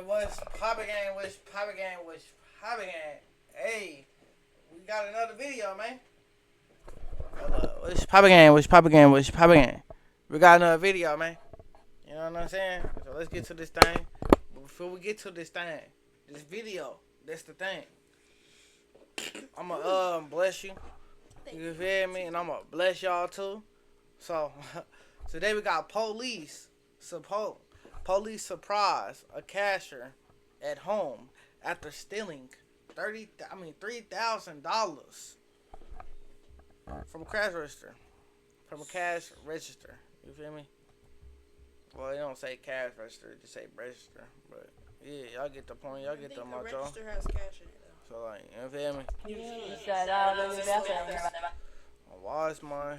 What's poppin' gang? What's poppin' gang? What's poppin' gang? Hey, we got another video, man. What's poppin' gang? What's poppin' gang? What's poppin' gang? We got another video, man. You know what I'm saying? So let's get to this thing. But before we get to this thing, this video, that's the thing. I'ma bless you. You feel me? And I'ma bless y'all too. So today we got police surprise a cashier at home after stealing $3,000 from a cash register. You feel me? Well, they don't say cash register, they just say register. But yeah, y'all get the point. Y'all get the motto. Register has cash in it though. So like, you feel me? You said, Why is my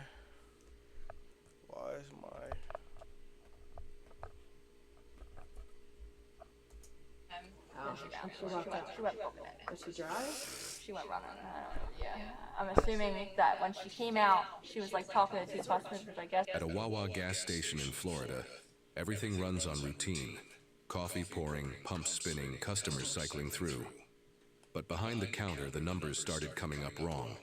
Did she drive? She went running. Yeah. I'm assuming that when she came out, she was like talking to two customers, which I guess. At a Wawa gas station in Florida, everything runs on routine. Coffee pouring, pumps spinning, customers cycling through. But behind the counter, the numbers started coming up wrong.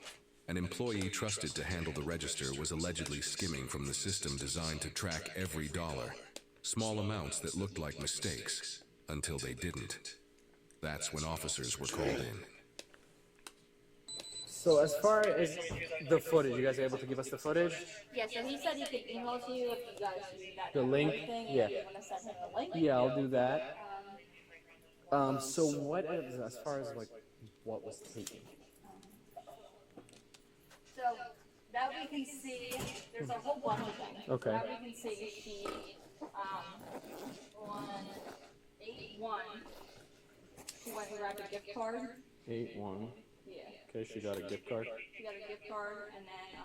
An employee trusted to handle the register was allegedly skimming from the system designed to track every dollar. Small amounts that looked like mistakes, until they didn't. That's when officers were called in. So as far as the footage, you guys are able to give us the footage? Yeah, so he said he could email to you if you guys need that. The link? Thing, Yeah. If you want to send him the link. Yeah, I'll do that. So what is, as far as like what was taken? So that we can see, there's a whole bunch of things. Okay. That we can see she, on 8/1, she went and grabbed a gift card. 8-1. Yeah. Okay, she got a gift card. She got a gift card and then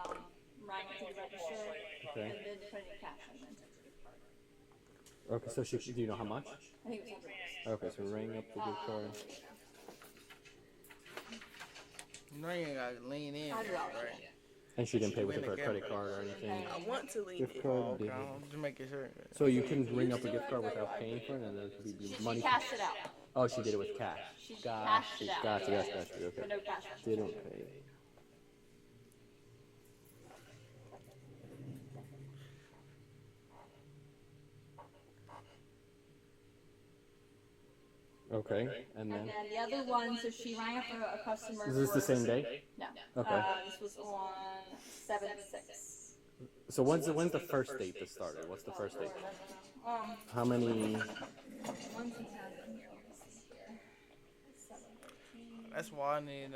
rang it to the register Okay. and then put it in cash and then took the gift card. Okay, so she, do you know how much? I think it was $100. Okay, so ring up the gift card. You know you ain't gotta lean in, $100. right? And she didn't pay with her credit card or anything. I want to lean Gift in. card. Okay, didn't. I'm just making sure. So you can ring up a gift card without paying for it, and then it could be She money. cashed it out. Oh, she did it with cash. She Gotcha, cashed it out. gotcha, Yeah. gotcha. But Okay. no cash. Didn't pay. Okay, and And then then the other one, so she rang up a customer. is this the same day? No. Okay. This was on 7/6. So when's the first date that started? What's the first date? How many? Ones he has in here. Let me see here. 7/13. That's why I need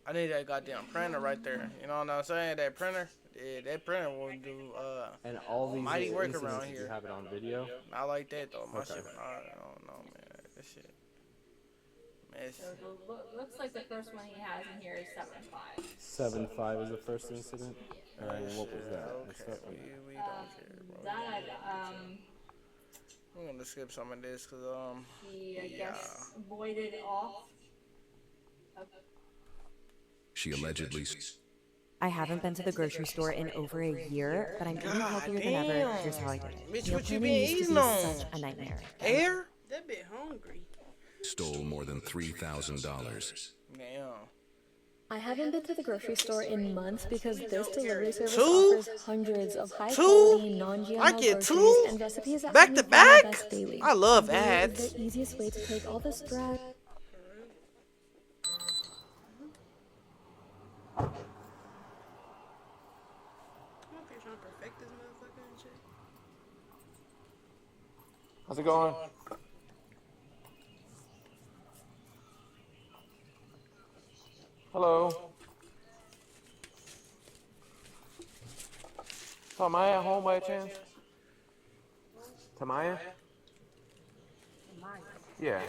I need that goddamn printer right there. You know what I'm saying? That printer, yeah, that printer will do And all these mighty work incidents, around did you here. have it on video? I like that though. My Okay. shit, I don't know, man. That shit. Messy. So looks like the first one he has in here is 7/5. 7-5 is the first incident. And what was that? Let's Okay, start with we don't care, bro. That I'm gonna skip some of this cause he I yeah. guess voided off. She allegedly I haven't been to the grocery store in over a year, but I'm eating God healthier than ever. damn. Here's how I did it. Bitch, Meal what you planning been used to eating be on? such a nightmare. Air? That bit hungry. stole more than $3,000. Damn. I haven't been to the grocery store in months because this delivery service Two? offers hundreds of high-quality, non-GMO I get groceries two? and recipes that Back help to me plan my back? best daily. I love Here is ads. the easiest way to take all the stress. I'm up here trying to perfect this motherfucker and shit. How's it going? Hello. Tamaya at home by chance? Tamaya? Yeah.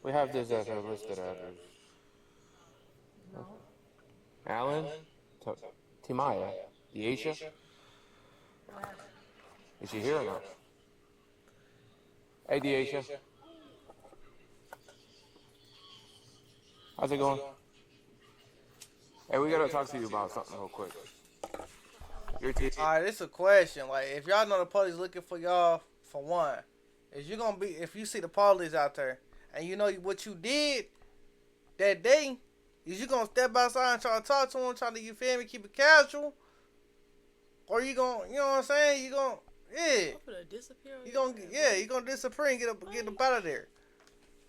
We have this as a listed address. Alan? Timaya? Deasia? Is she here or not? Hey, Deasia. How's it going? Hey, we gotta talk to you about something real quick. Your Alright, this a question. Like, if y'all know the police looking for y'all, for one, is you gonna be if you see the police out there and you know what you did that day, is you gonna step outside and try to talk to them, try to you feel me, keep it casual, or you gonna you know what I'm saying? You gonna yeah. I'm gonna disappear. You gonna you gonna disappear and get up out of there.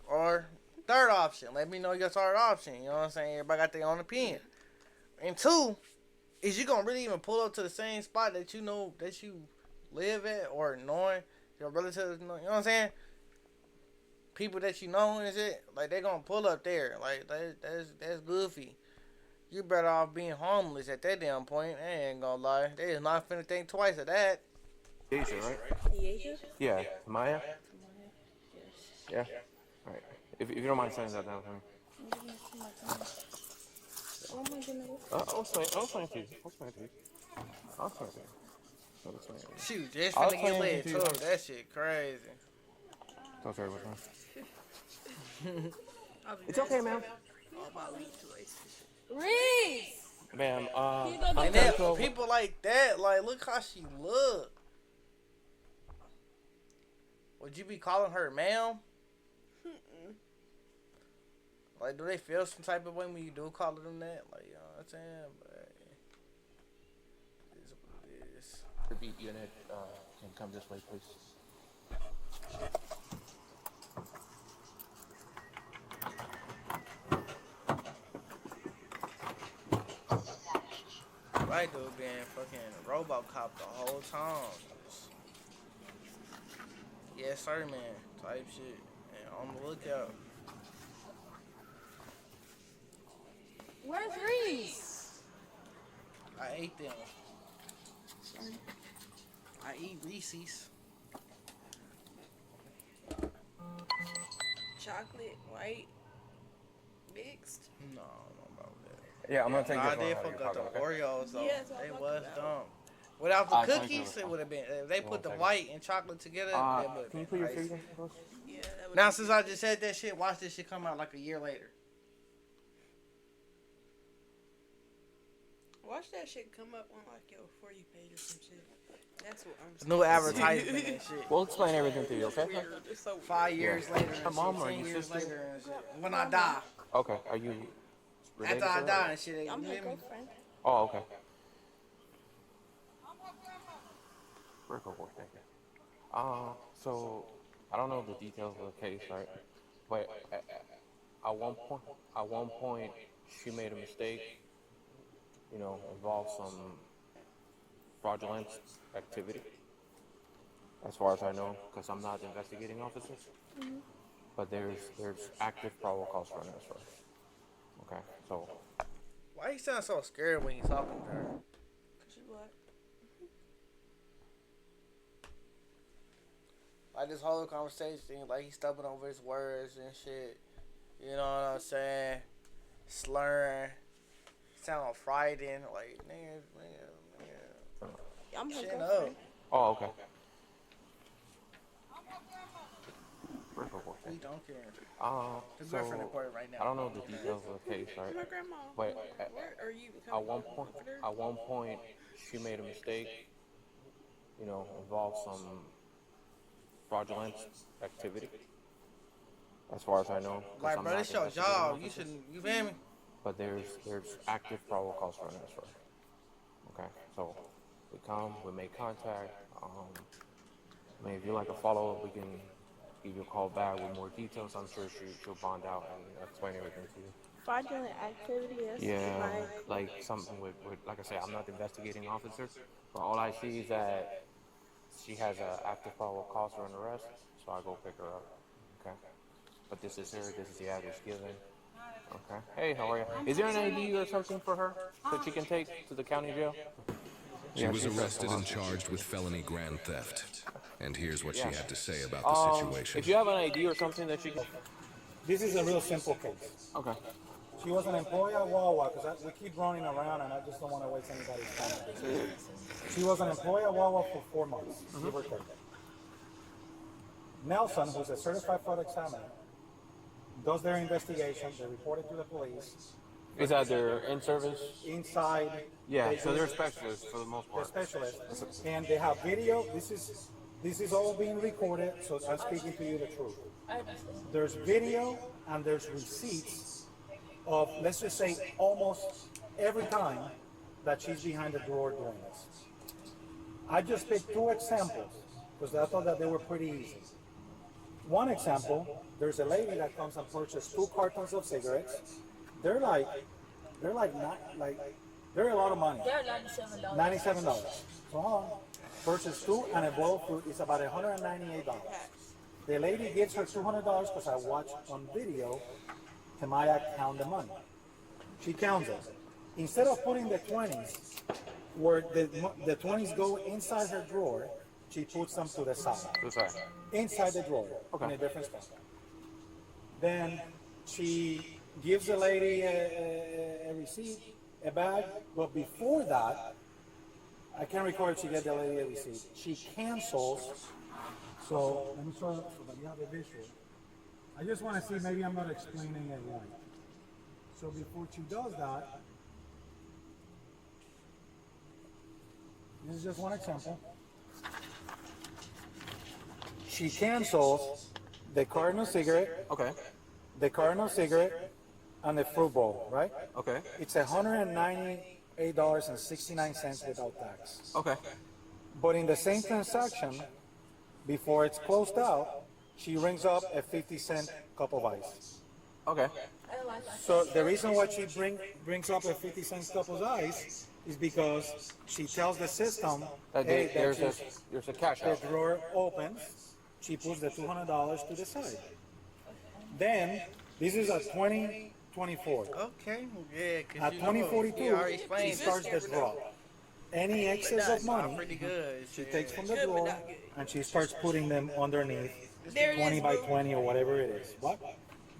Or third option, let me know your third option. You know what I'm saying? Everybody got their own opinion. And two, is you gonna really even pull up to the same spot that you know that you live at or knowing your relatives, you know what I'm saying? People that you know and shit, like they gonna pull up there. Like that's goofy. You better off being homeless at that damn point. I ain't gonna lie. They is not finna think twice of that. Asia, right? Asia? Yeah. Maya? Yeah. All right. If you don't mind saying that down for me. Oh my goodness. I'll explain to you. I'll explain to you. Shoot, just I'll finna get explain lit it to too. you. That shit crazy. Don't worry, what's wrong? I'll be It's okay, ma'am. all about weed toys. Reese! Ma'am, And that people like that, like look how she look. Would you be calling her ma'am? Like, do they feel some type of way when you do call them that? Like, you know what I'm saying? But it is what it is. the beat unit can come this way, please. White dude being fucking RoboCop the whole time. Just, yes, sir, man. Type shit. And on the lookout. Where's Reese? I ate them. I eat Reese's. Chocolate, white, mixed. No, I don't know about that. Yeah, I'm gonna take I this did one. fuck up the Oreos though. Yeah, that's what They I'm was talking dumb. about. Without the I'll take cookies, it. it would have been. If they put the take it. white and chocolate together, it would Can you have put your been. fingers Nice. close? Yeah, that would Now, be since good. I just said that shit, watch this shit come out like a year later. Watch that shit come up on like your For You page or some shit. That's what I'm saying. New advertisement and shit. We'll explain everything to you, okay? Weird. It's so 5 years later and My mom shit, or 10 your years sister? later and shit. When I die. Okay. Are you related After I to her? die and shit. I'm you her hear me? girlfriend. Oh, okay. Very cool boy, thank you. So I don't know the details of the case, right? But at one point, she made a mistake. You know, involved some fraudulent activity. As far as I know, because I'm not the investigating officer. But there's active probable cause for an arrest. Okay, so Why you sound so scared when you talking to her? Cause you black. Like this whole conversation, like he's stumbling over his words and shit. You know what I'm saying? Slurring. Sound frightened. Like, nigga. I'm her Chin girlfriend. up. oh, okay. Very cool boy, We thank you. don't care. The So girlfriend important right now. I don't know the details of the case, right? My grandma. But Where are you? at one point, she made a mistake. You know, involved some fraudulent activity. As far as I know, 'cause Like, I'm bro, not this the your investigating job. You officer. shouldn't. You feel me? But there's active probable cause for an arrest. Okay, so we come, we make contact. I mean, if you like a follow up, we can give you a call back with more details. I'm sure she'll bond out and explain everything to you. Fraudulent activity, yes. Yeah, like something with, like I say, I'm not the investigating officer, but all I see is that she has an active probable cause for an arrest, so I go pick her up. Okay, but this is her. This is the address given. Okay. Hey, how are you? Is there an ID or something for her that she can take to the county jail? She was she's arrested got and some charged with felony grand theft. And here's what she Yeah. had to say about the situation. If you have an ID or something that she can. This is a real simple case. Okay. She was an employee at Wawa, because we keep running around and I just don't want to waste anybody's time with this. She was an employee at Wawa for 4 months, give or take. Nelson, who's a certified fraud examiner, does their investigation, they report it to the police. Is that their in-service? Inside, Yeah, they so do- they're specialists for the most they're part. specialists, and they have video. This is This is all being recorded, so I'm speaking to you the truth. I understand. There's video and there's receipts of, let's just say, almost every time that she's behind the drawer doing this. I just picked 2 examples because I thought that they were pretty easy. One example, there's a lady that comes and purchases 2 cartons of cigarettes. They're like they're a lot of money. They're $97. $97. So on, purchase 2 and a bowl of fruit is about $198. The lady gives her $200 because I watched on video Tamaya count the money. She counts it. Instead of putting the 20s where the 20s go inside her drawer, she puts them to the side. Inside the drawer, in a different spot. Then she gives the lady a receipt, a bag, but before that, I can't record if she gets the lady a receipt. She cancels. So let me show you so that you have a visual. I just want to see, maybe I'm not explaining it right. So before she does that, this is just one example. She cancels the carton of cigarette, Okay. the carton of cigarette, and the fruit bowl, right? Okay. It's $198.69 without tax. Okay. But in the same transaction, before it's closed out, she rings up a 50-cent cup of ice. Okay. So the reason why she brings up a 50-cent cup of ice is because she tells the system, hey, There's a cash the out. drawer opens, she puts the $200 to the side. Then, this is at 2024. Okay, yeah, because At 2042, he already she explained starts the drop. Any excess of money, pretty good. she takes from the drawer and she starts putting them underneath 20 by 20 or whatever it is. What?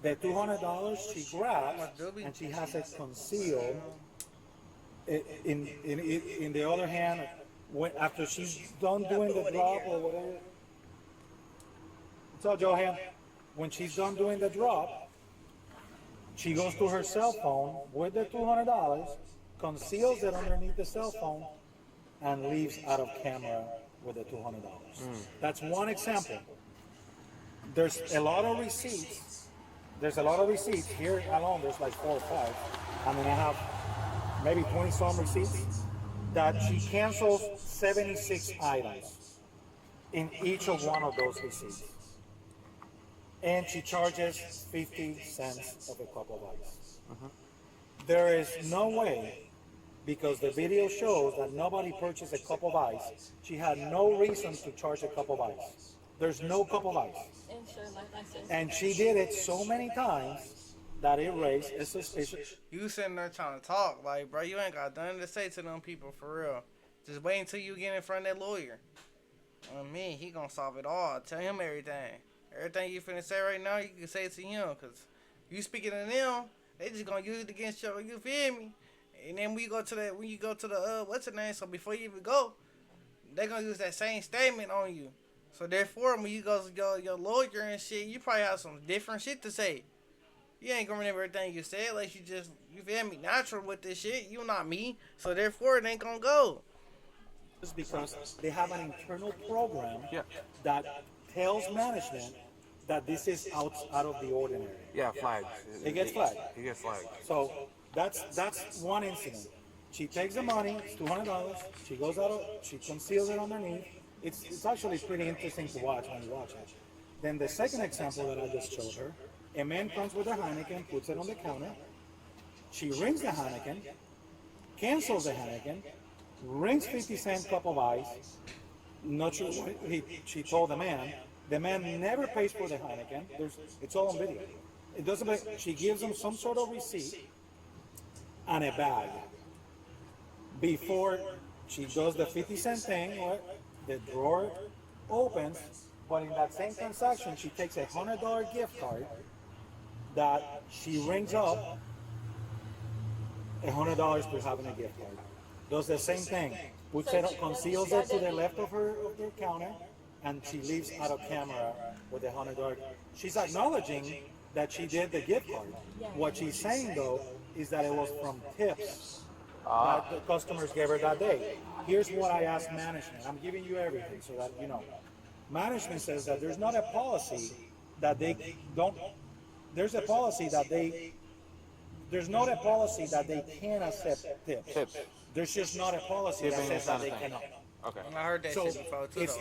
The $200 she grabs and she has it concealed. In the other hand, after she's done doing the drop or whatever. So Johan, when she's done doing the drop, she goes to her cell phone with the $200, conceals it underneath the cell phone, and leaves out of camera with the $200. That's one example. There's a lot of receipts. There's a lot of receipts. Here alone, there's like 4 or 5. I mean, I have maybe 20 some receipts that she cancels 76 items in each of one of those receipts. And she charges 50 cents of a cup of ice. There is no way, because the video shows that nobody purchased a cup of ice. She had no reason to charge a cup of ice. There's no cup of ice. And she did it so many times that it raised a suspicion. You sitting there trying to talk, like, bro, you ain't got nothing to say to them people for real. Just wait until you get in front of that lawyer. I mean, he gonna solve it all. Tell him everything. Everything you finna say right now, you can say it to him, cause you speaking to them, they just gonna use it against you. You feel me? And then when you go to the what's the name? So before you even go, they gonna use that same statement on you. So therefore, when you go to your lawyer and shit, you probably have some different shit to say. You ain't gonna remember everything you said, like you feel me, natural with this shit. You not me, so therefore it ain't gonna go. Because they have an internal program that tells management that this is out of the ordinary. Yeah, flags. It gets flagged. It gets flagged. So that's one incident. She takes the money, it's $200. She goes she conceals it underneath. It's actually pretty interesting to watch when you watch it. Then the second example that I just showed her, a man comes with a Heineken, puts it on the counter. She rings the Heineken, cancels the Heineken, rings 50-cent cup of ice. Not sure what she told the man. The man never pays for the Heineken. It's all on video. It doesn't make, she gives him some sort of receipt and a bag. Before she does the 50-cent thing, the drawer opens, but in that same transaction, she takes a $100 gift card that she rings up $100 for having a gift card. Does the same thing. Puts it, conceals it to the left of her counter, and she leaves out of camera with the $100. She's acknowledging that she did the gift card. What she's saying though is that it was from tips that the customers gave her that day. Here's what I asked management. I'm giving you everything so that you know. Management says that there's not a policy that they don't, there's a policy that there's not a policy that they can accept tips. Tips. There's just not a policy that Tipping says is that not a they thing. cannot. Okay. And I heard that So shit before too, though.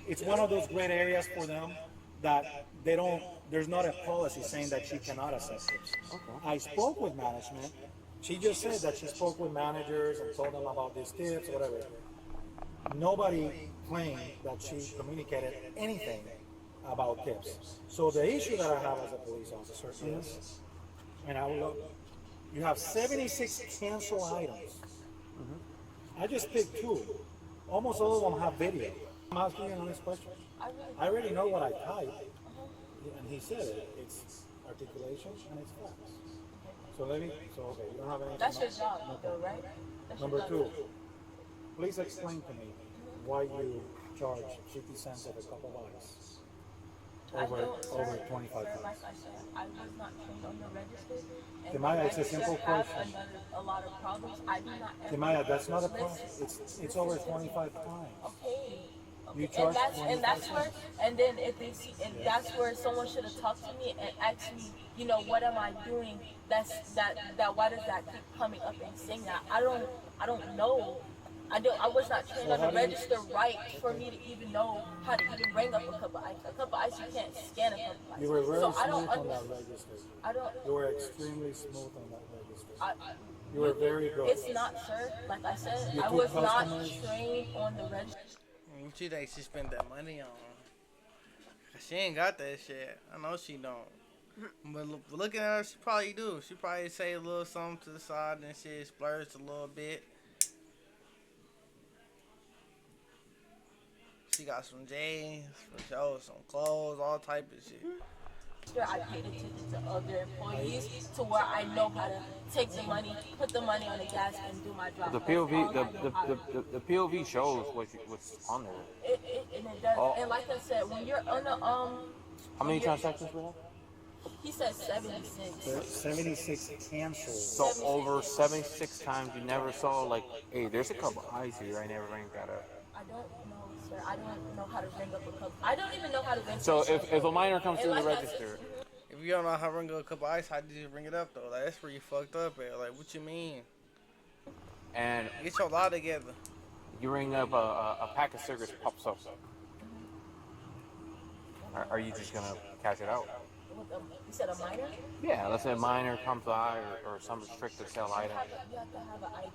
it's one of those great areas for them that they don't, there's not a policy saying that she cannot accept tips. I spoke with management. She just said that she spoke with managers and told them about these tips, whatever. Nobody claimed that she communicated anything about tips. So the issue that I have as a police officer is, and I will look, you have 76 canceled items. I just picked 2. Almost all of them have video. I'm asking you an honest question. I already know what I typed, and he said it. It's articulation and it's facts. So okay, you don't have anything. That's your job, though, right? That's your Number job. 2, please explain to me why you charge 50 cents of a cup of ice over 25 Like times. I said, I was not trained on the register. And Demaya, the it's a simple register have question. a lot of problems. I do not ever Demaya, that's not a problem. listen. It's over 25 times. Okay. You And charge that's 25 where, and then if they see, and that's where someone should have talked to me and asked me, you know, what am I doing? That why does that keep coming up and saying that? I don't know. I was not trained on the register right for me to even know how to even bring up a cup of ice. A cup of ice, you can't scan a cup of ice. You were very so smooth I don't on that understand. register. I don't. You were extremely smooth on that register. I, You were very good. it's not, sir. Like I said, You I took was not customers. trained on the register. What you think she spent that money on? 'Cause she ain't got that shit. I know she don't. But looking at her, she probably do. She probably say a little something to the side and shit, splurge a little bit. She got some jeans, for sure, some clothes, all type of shit. I paid attention to other employees to where I know how to take the money, put the money on the gas, and do my job. The That's all POV, I know how to do. the POV shows what's on there. And it does. Oh. And like I said, when you're on the How many transactions we have? he said 76. 76 canceled. So over 76 times you never saw like, hey, there's a couple eyes here. I never rang that up. I don't know, sir. I don't know how to ring up a cup. I don't even know how to ring. So if a minor comes And through the like I said- register, If you don't know how to ring up a cup of ice, how did you ring it up though? Like, that's where you fucked up at. Like, what you mean? and Get your lie together. you ring up a pack of cigarettes pops up, are you just gonna cash it out? You said a minor? Yeah, let's say a minor comes by or some restricted sale item. You have to have an ID.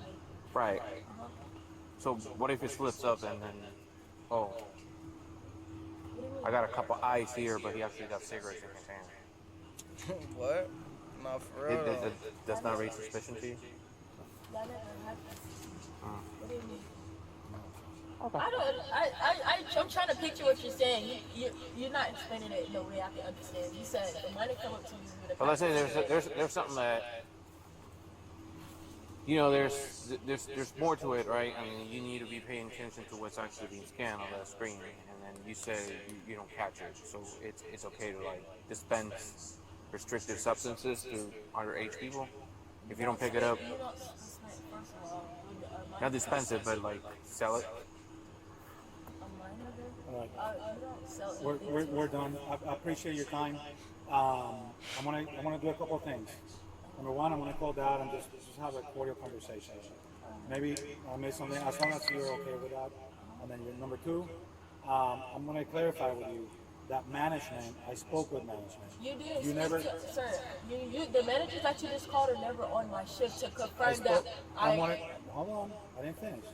Right. So what if it slips up and then, oh, I got a couple eyes here, but he actually got cigarettes in his hand. What? No, for real. though. That's not raise suspicion to you? That never happened. What do you mean? Okay. I'm trying to picture what you're saying. You're not explaining it in a way I can understand. You said the money come up to you with a But let's say there's something that, you know, there's more to it, right? I mean, you need to be paying attention to what's actually being scanned on that screen, and then you say you don't catch it, so it's okay to like dispense restricted substances to underage people if you don't pick it up. You don't first of all, Not dispense it, but like sell it. All right. you don't sell We're done. I appreciate your time. I'm gonna do a couple of things. Number one, I'm gonna call Dad and just have a cordial conversation. Maybe I made something, as long as you're okay with that. And then number two, I'm gonna clarify with you that management. I spoke with management. You didn't You speak never. to, sir. The managers that you just called are never on my shift to confirm Hold on, I didn't finish.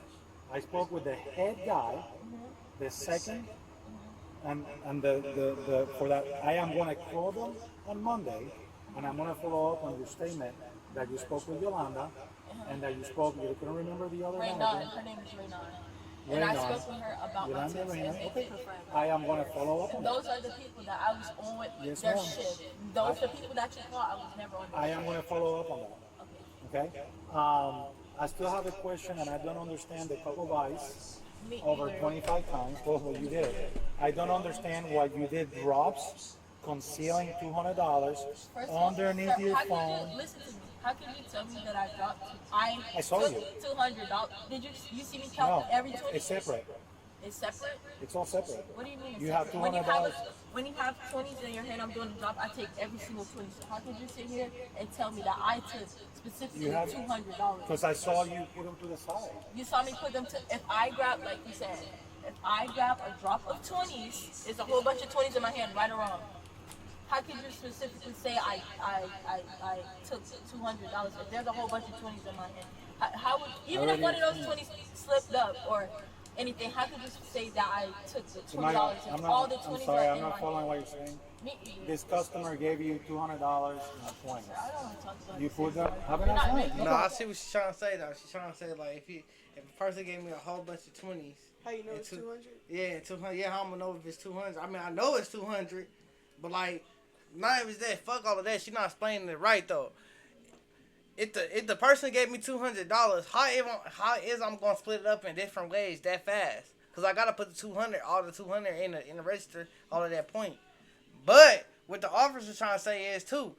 I spoke with the head guy, the second, and the for that. I am going to call them on Monday, and I'm going to follow up on your statement that you spoke with Yolanda, and that you couldn't remember the other Raynon. manager. Her name is Raynon. And I Raynon. spoke with her about my Yolanda tips, and Raynon. they Okay. confirmed. I am going to follow up on that. Those are the people that I was on Yes, their ma'am. shift. Those are the people that you called. I was never on their I shift. am going to follow up on that. Okay. Okay. I still have a question, and I don't understand the cup of ice Me over either. 25 times. Well, what you did. I don't understand why you did drops concealing $200 First of all, underneath sir, your how can phone. you listen to me? How can you tell me that I dropped? I saw took you. $200. Did you see me count No, every 20? it's separate. It's separate? It's all separate. What do you mean? You have when you $200. when you have 20s in your hand, I'm doing a drop. I take every single 20. So how could you sit here and tell me that I took specifically You have $200? because I saw you put them to the side. You saw me put them to. If I grab, like you said, if I grab a drop of 20s, it's a whole bunch of 20s in my hand, right or wrong. How could you specifically say I took $200 if there's a whole bunch of 20s in my hand? How would even if one of those 20s slipped up or anything? How could you say that I took the $20 and all the 20s I'm sorry, are I'm in not my following hand? what you're saying. Me either. This customer gave you $200 in the 20s. I don't want to talk about You this. put them. Have a You're nice not night. making- No, I see what she's trying to say though. She's trying to say like if a person gave me a whole bunch of 20s. How you know and it's 200? Yeah, 200. Yeah, how I'm gonna know if it's 200? I mean, I know it's 200, but like, not even that. Fuck all of that. She's not explaining it right though. If the person gave me $200, how is I'm gonna split it up in different ways that fast? Cause I gotta put the 200, all the 200 in the register, all of that point. But what the officer's trying to say is too,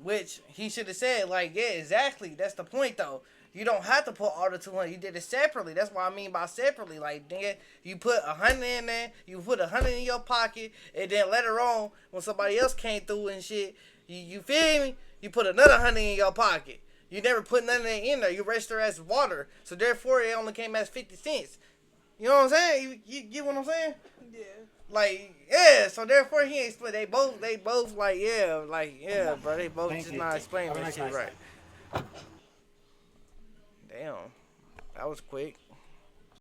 which he should have said like, yeah, exactly. That's the point though. You don't have to put all the 200. You did it separately. That's what I mean by separately. Like, nigga, you put 100 in there, you put 100 in your pocket, and then later on, when somebody else came through and shit, you feel me? You put another 100 in your pocket. You never put none of that in there. You register as water, so therefore it only came as 50 cents. You know what I'm saying? You get what I'm saying? Yeah. Like, yeah. So therefore he ain't split. They both like, yeah, bro. They both Thank just you. not explaining Have a that nice shit night. right. Damn, that was quick.